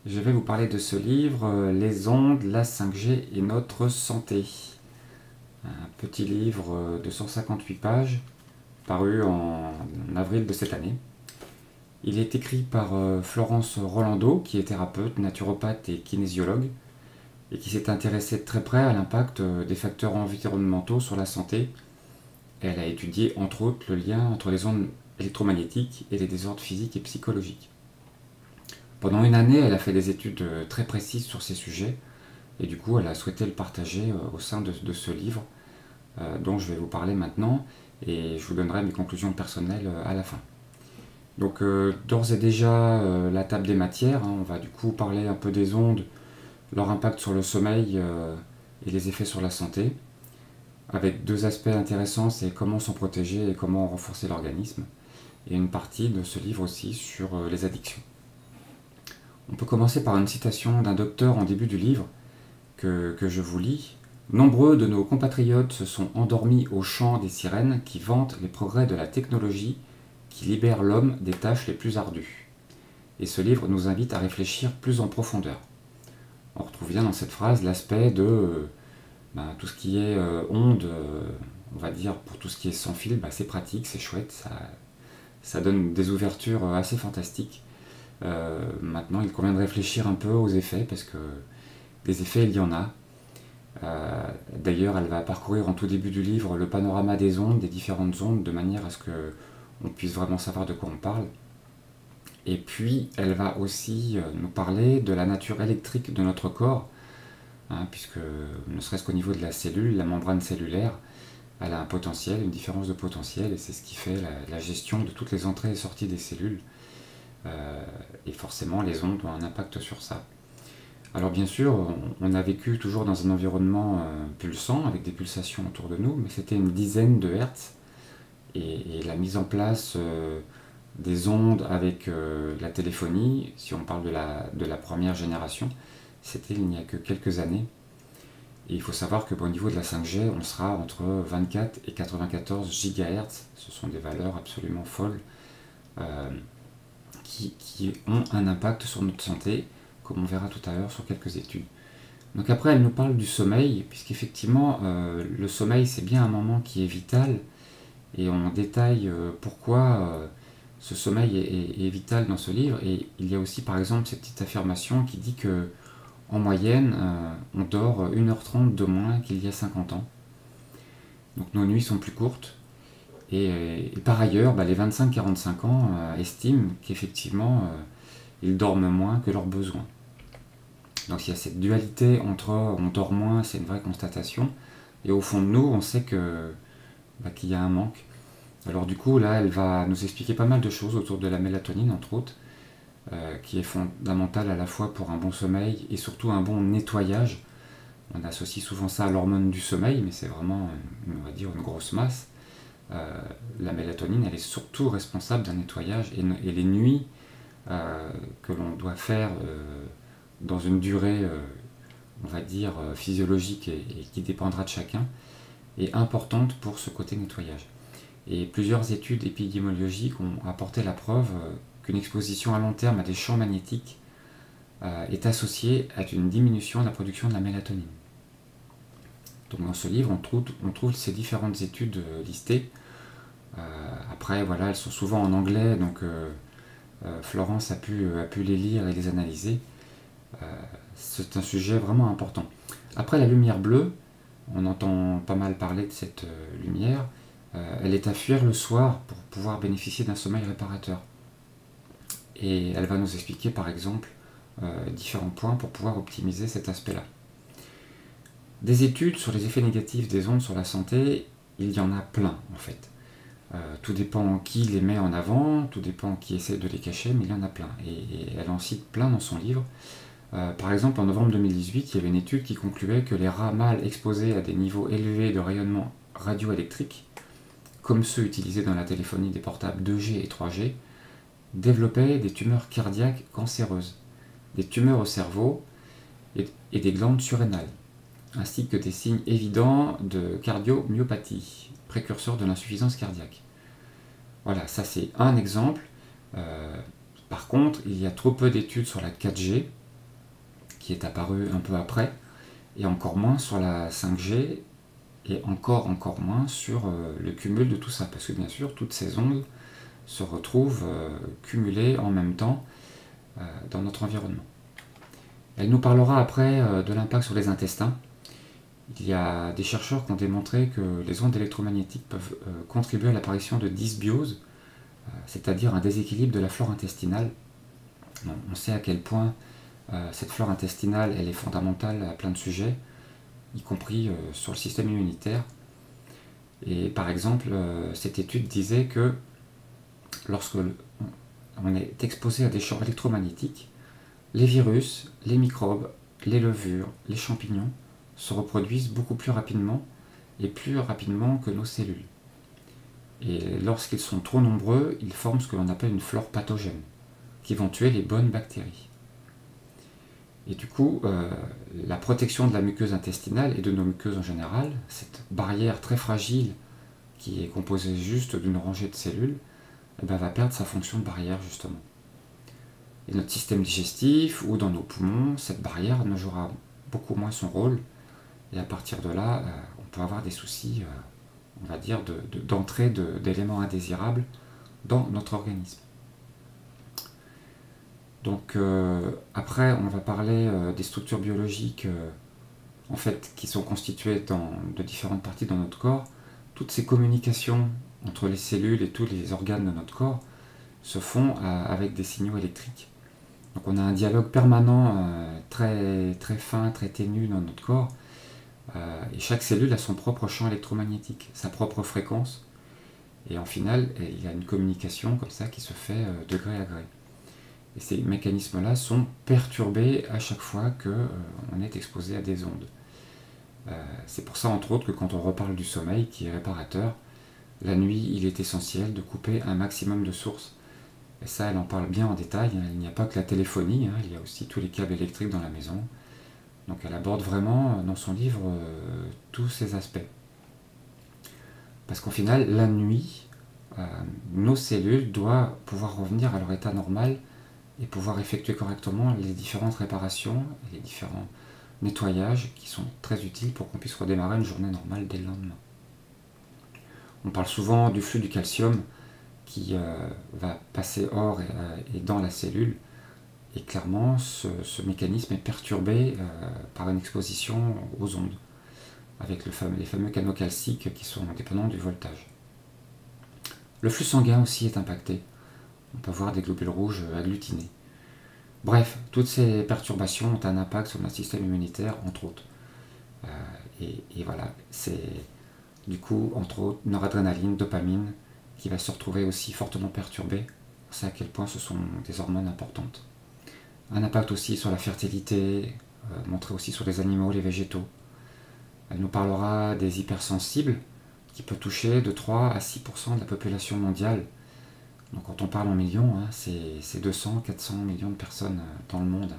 Je vais vous parler de ce livre, Les ondes, la 5G et notre santé. Un petit livre de 158 pages, paru en avril de cette année. Il est écrit par Florence Rolando, qui est thérapeute, naturopathe et kinésiologue, et qui s'est intéressée de très près à l'impact des facteurs environnementaux sur la santé. Elle a étudié entre autres le lien entre les ondes électromagnétiques et les désordres physiques et psychologiques. Pendant une année, elle a fait des études très précises sur ces sujets, et du coup, elle a souhaité le partager au sein de ce livre, dont je vais vous parler maintenant, et je vous donnerai mes conclusions personnelles à la fin. Donc, d'ores et déjà, la table des matières, hein, on va du coup parler un peu des ondes, leur impact sur le sommeil et les effets sur la santé, avec deux aspects intéressants, c'est comment s'en protéger et comment renforcer l'organisme, et une partie de ce livre aussi sur les addictions. On peut commencer par une citation d'un docteur en début du livre que je vous lis. Nombreux de nos compatriotes se sont endormis au chant des sirènes qui vantent les progrès de la technologie qui libère l'homme des tâches les plus ardues. Et ce livre nous invite à réfléchir plus en profondeur. On retrouve bien dans cette phrase l'aspect de tout ce qui est onde, on va dire pour tout ce qui est sans fil, c'est pratique, c'est chouette, ça donne des ouvertures assez fantastiques. Maintenant, il convient de réfléchir un peu aux effets, parce que des effets, il y en a. D'ailleurs, elle va parcourir en tout début du livre le panorama des ondes, des différentes ondes, de manière à ce qu'on puisse vraiment savoir de quoi on parle. Et puis, elle va aussi nous parler de la nature électrique de notre corps, hein, puisque ne serait-ce qu'au niveau de la cellule, la membrane cellulaire, elle a un potentiel, une différence de potentiel, et c'est ce qui fait la gestion de toutes les entrées et sorties des cellules. Et forcément, les ondes ont un impact sur ça. Alors bien sûr, on a vécu toujours dans un environnement pulsant, avec des pulsations autour de nous, mais c'était une dizaine de hertz, et la mise en place des ondes avec la téléphonie, si on parle de la première génération, c'était il n'y a que quelques années. Et il faut savoir que au niveau de la 5G, on sera entre 24 et 94 GHz, ce sont des valeurs absolument folles, qui ont un impact sur notre santé, comme on verra tout à l'heure sur quelques études. Donc après, elle nous parle du sommeil, puisqu'effectivement, le sommeil, c'est bien un moment qui est vital, et on détaille pourquoi ce sommeil est vital dans ce livre. Et il y a aussi, par exemple, cette petite affirmation qui dit que en moyenne, on dort 1h30 de moins qu'il y a 50 ans. Donc nos nuits sont plus courtes. Et par ailleurs, les 25-45 ans estiment qu'effectivement, ils dorment moins que leurs besoins. Donc il y a cette dualité entre on dort moins, c'est une vraie constatation, et au fond de nous, on sait qu'il y a un manque. Alors du coup, là, elle va nous expliquer pas mal de choses autour de la mélatonine, entre autres, qui est fondamentale à la fois pour un bon sommeil et surtout un bon nettoyage. On associe souvent ça à l'hormone du sommeil, mais c'est vraiment, on va dire, une grosse masse. La mélatonine, elle est surtout responsable d'un nettoyage, et les nuits que l'on doit faire dans une durée, on va dire, physiologique et qui dépendra de chacun, est importante pour ce côté nettoyage. Et plusieurs études épidémiologiques ont apporté la preuve qu'une exposition à long terme à des champs magnétiques est associée à une diminution de la production de la mélatonine. Donc dans ce livre, on trouve ces différentes études listées. Après, voilà, elles sont souvent en anglais, donc Florence a pu les lire et les analyser. C'est un sujet vraiment important. Après, la lumière bleue, on entend pas mal parler de cette lumière. Elle est à fuir le soir pour pouvoir bénéficier d'un sommeil réparateur. Et elle va nous expliquer par exemple différents points pour pouvoir optimiser cet aspect-là. Des études sur les effets négatifs des ondes sur la santé, il y en a plein en fait. Tout dépend qui les met en avant, tout dépend qui essaie de les cacher, mais il y en a plein. Et elle en cite plein dans son livre. Par exemple, en novembre 2018, il y avait une étude qui concluait que les rats mâles exposés à des niveaux élevés de rayonnement radioélectrique, comme ceux utilisés dans la téléphonie des portables 2G et 3G, développaient des tumeurs cardiaques cancéreuses, des tumeurs au cerveau et des glandes surrénales, ainsi que des signes évidents de cardiomyopathie, précurseur de l'insuffisance cardiaque. Voilà, ça c'est un exemple. Par contre, il y a trop peu d'études sur la 4G, qui est apparu un peu après, et encore moins sur la 5G, et encore moins sur le cumul de tout ça, parce que bien sûr, toutes ces ondes se retrouvent cumulées en même temps dans notre environnement. Elle nous parlera après de l'impact sur les intestins. Il y a des chercheurs qui ont démontré que les ondes électromagnétiques peuvent contribuer à l'apparition de dysbiose, c'est-à-dire un déséquilibre de la flore intestinale. On sait à quel point cette flore intestinale elle est fondamentale à plein de sujets, y compris sur le système immunitaire. Et par exemple, cette étude disait que lorsque on est exposé à des champs électromagnétiques, les virus, les microbes, les levures, les champignons se reproduisent beaucoup plus rapidement et plus rapidement que nos cellules. Et lorsqu'ils sont trop nombreux, ils forment ce que l'on appelle une flore pathogène, qui vont tuer les bonnes bactéries. Et du coup, la protection de la muqueuse intestinale et de nos muqueuses en général, cette barrière très fragile qui est composée juste d'une rangée de cellules, va perdre sa fonction de barrière justement. Et notre système digestif ou dans nos poumons, cette barrière ne jouera beaucoup moins son rôle. Et à partir de là, on peut avoir des soucis, on va dire, d'entrée d'éléments indésirables dans notre organisme. Donc après, on va parler des structures biologiques en fait, qui sont constituées de différentes parties dans notre corps. Toutes ces communications entre les cellules et tous les organes de notre corps se font avec des signaux électriques. Donc on a un dialogue permanent très, très fin, très ténu dans notre corps. Et chaque cellule a son propre champ électromagnétique, sa propre fréquence. Et en final, il y a une communication comme ça qui se fait de gré à gré. Et ces mécanismes-là sont perturbés à chaque fois qu'on est exposé à des ondes. C'est pour ça, entre autres, que quand on reparle du sommeil, qui est réparateur, la nuit, il est essentiel de couper un maximum de sources. Et ça, elle en parle bien en détail. Il n'y a pas que la téléphonie, il y a aussi tous les câbles électriques dans la maison. Donc elle aborde vraiment dans son livre tous ces aspects. Parce qu'au final, la nuit, nos cellules doivent pouvoir revenir à leur état normal et pouvoir effectuer correctement les différentes réparations et les différents nettoyages qui sont très utiles pour qu'on puisse redémarrer une journée normale dès le lendemain. On parle souvent du flux du calcium qui va passer hors et dans la cellule. Et clairement, ce mécanisme est perturbé par une exposition aux ondes, avec les fameux canaux calciques qui sont dépendants du voltage. Le flux sanguin aussi est impacté. On peut avoir des globules rouges agglutinés. Bref, toutes ces perturbations ont un impact sur notre système immunitaire, entre autres. Et voilà, c'est du coup, entre autres, noradrénaline, dopamine, qui va se retrouver aussi fortement perturbée. On sait à quel point ce sont des hormones importantes. Un impact aussi sur la fertilité, montré aussi sur les animaux, les végétaux. Elle nous parlera des hypersensibles, qui peut toucher de 3 à 6% de la population mondiale. Donc quand on parle en millions, c'est 200, 400 millions de personnes dans le monde.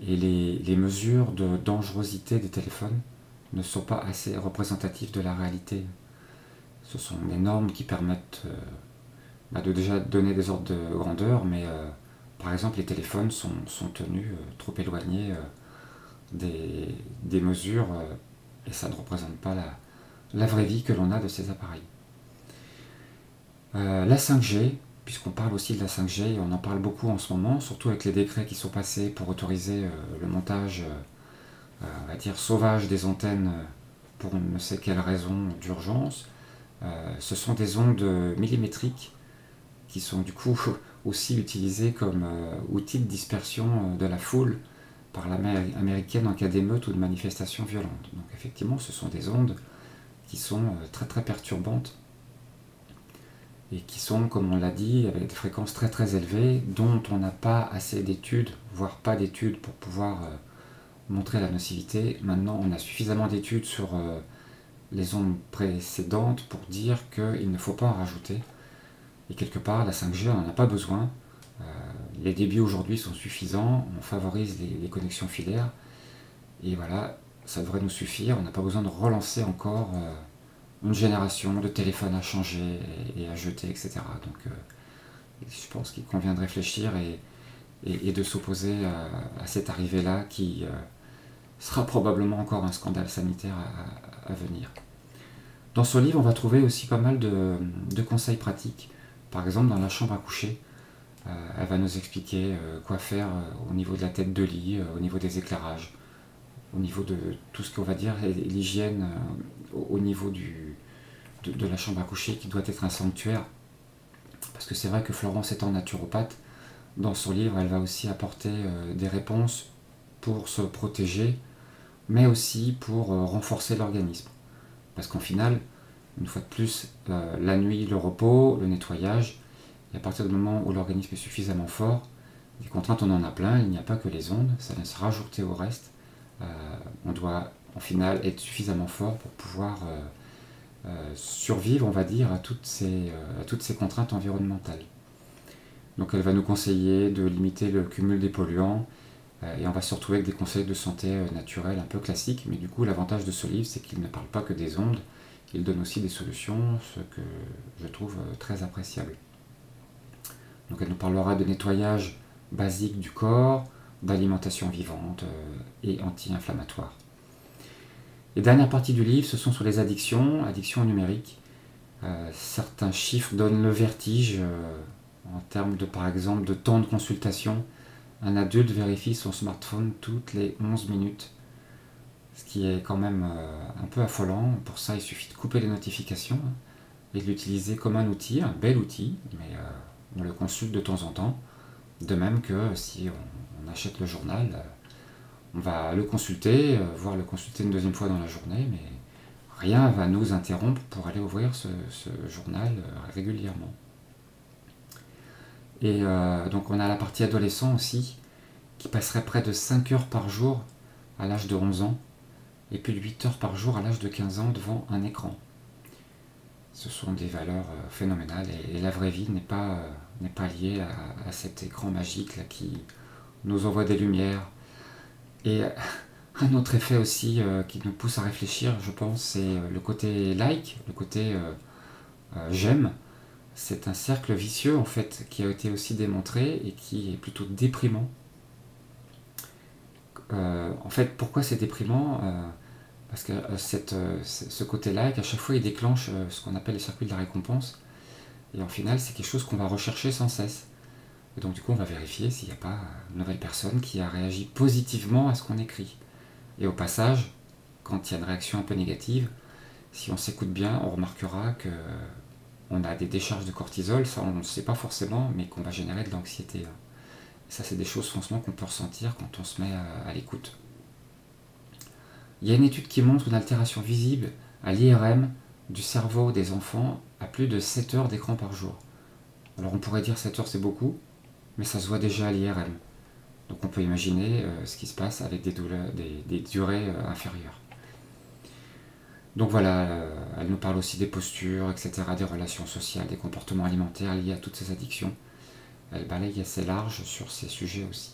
Et les mesures de dangerosité des téléphones ne sont pas assez représentatives de la réalité. Ce sont des normes qui permettent de déjà donner des ordres de grandeur, mais par exemple les téléphones sont tenus trop éloignés des mesures et ça ne représente pas la vraie vie que l'on a de ces appareils. La 5G, puisqu'on parle aussi de la 5G, et on en parle beaucoup en ce moment, surtout avec les décrets qui sont passés pour autoriser le montage, on va dire, sauvage des antennes pour ne sais quelle raison d'urgence. Ce sont des ondes millimétriques qui sont du coup aussi utilisées comme outil de dispersion de la foule par l'armée américaine en cas d'émeute ou de manifestation violente. Donc effectivement, ce sont des ondes qui sont très très perturbantes et qui sont, comme on l'a dit, avec des fréquences très très élevées, dont on n'a pas assez d'études, voire pas d'études pour pouvoir montrer la nocivité. Maintenant, on a suffisamment d'études sur les ondes précédentes pour dire qu'il ne faut pas en rajouter. Et quelque part, la 5G, on n'en a pas besoin. Les débits aujourd'hui sont suffisants, on favorise les connexions filaires, et voilà, ça devrait nous suffire. On n'a pas besoin de relancer encore une génération de téléphones à changer et à jeter, etc. Donc je pense qu'il convient de réfléchir et de s'opposer à cette arrivée-là qui sera probablement encore un scandale sanitaire à venir. Dans ce livre, on va trouver aussi pas mal de conseils pratiques. Par exemple, dans la chambre à coucher, elle va nous expliquer quoi faire au niveau de la tête de lit, au niveau des éclairages, au niveau de tout ce qu'on va dire, l'hygiène au niveau de la chambre à coucher qui doit être un sanctuaire. Parce que c'est vrai que Florence étant naturopathe, dans son livre, elle va aussi apporter des réponses pour se protéger, mais aussi pour renforcer l'organisme. Parce qu'en final, une fois de plus, la nuit, le repos, le nettoyage, et à partir du moment où l'organisme est suffisamment fort, des contraintes on en a plein, il n'y a pas que les ondes, ça vient se rajouter au reste. On doit en final être suffisamment fort pour pouvoir survivre, on va dire, à toutes ces contraintes environnementales. Donc elle va nous conseiller de limiter le cumul des polluants, et on va se retrouver avec des conseils de santé naturelle un peu classiques, mais du coup l'avantage de ce livre c'est qu'il ne parle pas que des ondes, il donne aussi des solutions, ce que je trouve très appréciable. Donc elle nous parlera de nettoyage basique du corps, d'alimentation vivante et anti-inflammatoire. Les dernières parties du livre, ce sont sur les addictions numériques. Certains chiffres donnent le vertige en termes de, par exemple, de temps de consultation. Un adulte vérifie son smartphone toutes les 11 minutes, ce qui est quand même un peu affolant. Pour ça, il suffit de couper les notifications et de l'utiliser comme un outil, un bel outil, mais on le consulte de temps en temps. De même que si on achète le journal, on va le consulter, voire le consulter une deuxième fois dans la journée, mais rien va nous interrompre pour aller ouvrir ce journal régulièrement. Et donc on a la partie adolescent aussi, qui passerait près de 5 heures par jour à l'âge de 11 ans, et plus de 8 heures par jour à l'âge de 15 ans devant un écran. Ce sont des valeurs phénoménales, et la vraie vie n'est pas liée à cet écran magique là, qui nous envoie des lumières. Et un autre effet aussi qui nous pousse à réfléchir, je pense, c'est le côté like, le côté j'aime. C'est un cercle vicieux en fait qui a été aussi démontré et qui est plutôt déprimant. En fait, pourquoi c'est déprimant Parce que ce côté like, à chaque fois, il déclenche ce qu'on appelle les circuits de la récompense. Et en final, c'est quelque chose qu'on va rechercher sans cesse. Et donc du coup, on va vérifier s'il n'y a pas une nouvelle personne qui a réagi positivement à ce qu'on écrit. Et au passage, quand il y a une réaction un peu négative, si on s'écoute bien, on remarquera que on a des décharges de cortisol, ça on ne sait pas forcément, mais qu'on va générer de l'anxiété. Et ça, c'est des choses franchement qu'on peut ressentir quand on se met à l'écoute. Il y a une étude qui montre une altération visible à l'IRM du cerveau des enfants à plus de 7 heures d'écran par jour. Alors on pourrait dire 7 heures c'est beaucoup, mais ça se voit déjà à l'IRM. Donc on peut imaginer ce qui se passe avec des durées inférieures. Donc voilà, elle nous parle aussi des postures, etc., des relations sociales, des comportements alimentaires liés à toutes ces addictions. Elle balaye assez large sur ces sujets aussi.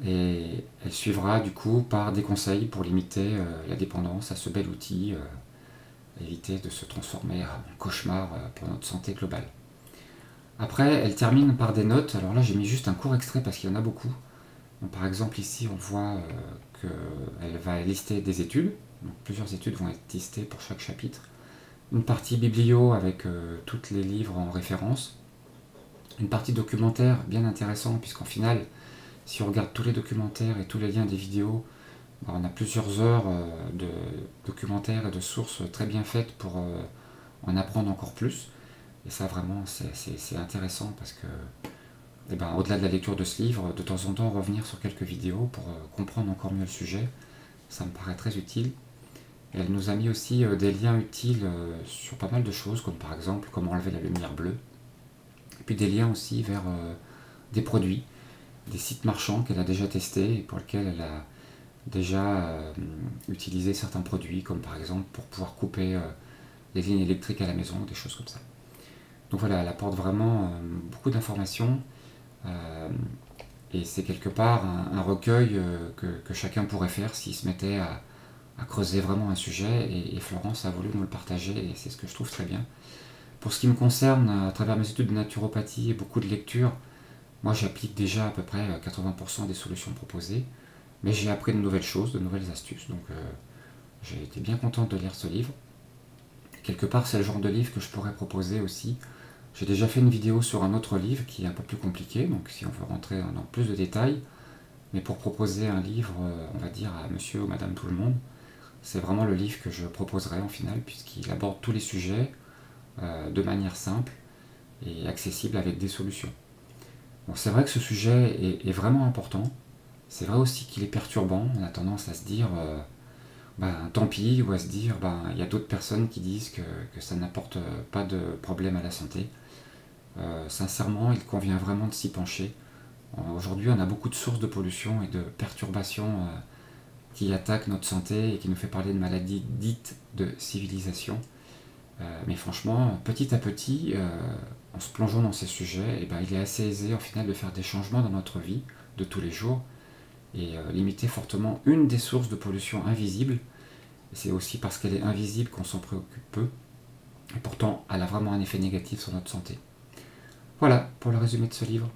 Et elle suivra du coup par des conseils pour limiter la dépendance à ce bel outil, éviter de se transformer en cauchemar pour notre santé globale. Après, elle termine par des notes. Alors là, j'ai mis juste un court extrait parce qu'il y en a beaucoup. Donc, par exemple, ici, on voit qu'elle va lister des études. Donc, plusieurs études vont être listées pour chaque chapitre. Une partie biblio avec tous les livres en référence. Une partie documentaire bien intéressante puisqu'en final, si on regarde tous les documentaires et tous les liens des vidéos, on a plusieurs heures de documentaires et de sources très bien faites pour en apprendre encore plus. Et ça vraiment c'est intéressant parce que au-delà de la lecture de ce livre, de temps en temps revenir sur quelques vidéos pour comprendre encore mieux le sujet, ça me paraît très utile. Et elle nous a mis aussi des liens utiles sur pas mal de choses, comme par exemple comment enlever la lumière bleue. Et puis des liens aussi vers des produits, des sites marchands qu'elle a déjà testés et pour lesquels elle a déjà utilisé certains produits, comme par exemple pour pouvoir couper les lignes électriques à la maison, des choses comme ça. Donc voilà, elle apporte vraiment beaucoup d'informations et c'est quelque part un recueil que chacun pourrait faire s'il se mettait à creuser vraiment un sujet et Florence a voulu nous le partager et c'est ce que je trouve très bien. Pour ce qui me concerne, à travers mes études de naturopathie et beaucoup de lectures, Moi j'applique déjà à peu près 80% des solutions proposées, mais j'ai appris de nouvelles choses, de nouvelles astuces, donc j'ai été bien content de lire ce livre. Quelque part c'est le genre de livre que je pourrais proposer aussi. J'ai déjà fait une vidéo sur un autre livre qui est un peu plus compliqué, donc si on veut rentrer dans plus de détails, mais pour proposer un livre, on va dire, à monsieur ou madame tout le monde, c'est vraiment le livre que je proposerai en final, puisqu'il aborde tous les sujets de manière simple et accessible avec des solutions. Bon, c'est vrai que ce sujet est vraiment important. C'est vrai aussi qu'il est perturbant. On a tendance à se dire, ben, tant pis, ou à se dire, ben, il y a d'autres personnes qui disent que ça n'apporte pas de problème à la santé. Sincèrement, il convient vraiment de s'y pencher. Aujourd'hui, on a beaucoup de sources de pollution et de perturbations qui attaquent notre santé et qui nous fait parler de maladies dites de civilisation. Mais franchement, petit à petit, en se plongeant dans ces sujets, eh ben, il est assez aisé au final de faire des changements dans notre vie de tous les jours et limiter fortement une des sources de pollution invisible. C'est aussi parce qu'elle est invisible qu'on s'en préoccupe peu, et pourtant elle a vraiment un effet négatif sur notre santé. Voilà pour le résumé de ce livre.